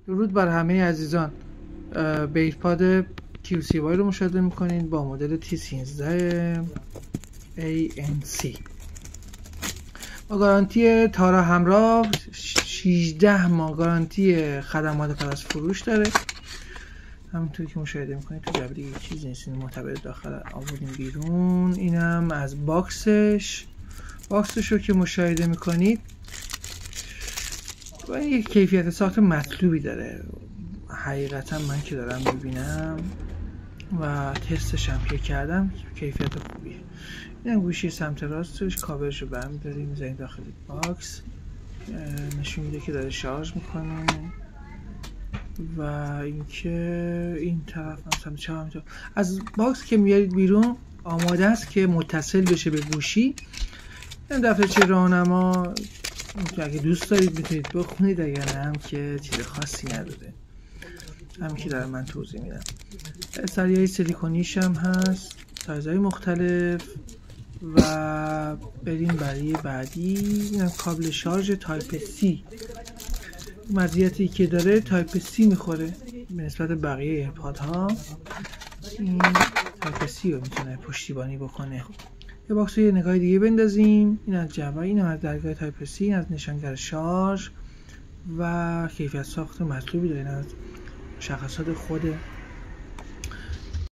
درود بر همه عزیزان. بیتپاد QCY رو مشاهده میکنید با مدل T13 ANC با گارانتی تارا همراه. 16 ماه گارانتی خدمات پس فروش داره. همونطوری که مشاهده میکنید تو جبری یک چیزی نیست، معتبر داخل آوردیم بیرون. اینم از باکسش رو که مشاهده میکنید و یک کیفیت ساخت مطلوبی داره. حقیقتا من که دارم میبینم و تستش هم که کردم کیفیت خوبیه. اینم گوشی سمت راستش، کاورش رو برمیداریم میذاریم داخل باکس، نشون میده که داره شارژ میکنه. و اینکه این طرف هم سمت چپ همینطور از باکس که میارید بیرون آماده است که متصل بشه به گوشی. این دفترچه راهنما اگه دوست دارید میتونید بخونید، اگر نه هم که چیز خاصی نداره، همین که دارم من توضیح میدم. سریای سیلیکونیش هم هست، سایزهای مختلف. و بریم برای بعدی. اینم کابل شارژ تایپ C. مزیتی که داره تایپ C میخوره به نسبت بقیه ایرپادها. این تایپ C رو میتونه پشتیبانی بکنه. یه باکس رو یه نگاه دیگه بندازیم. این از جواب، این از درگاه تایپ C، این از نشانگر شارژ و کیفیت ساخت مطلوبی داره. این از مشخصات خود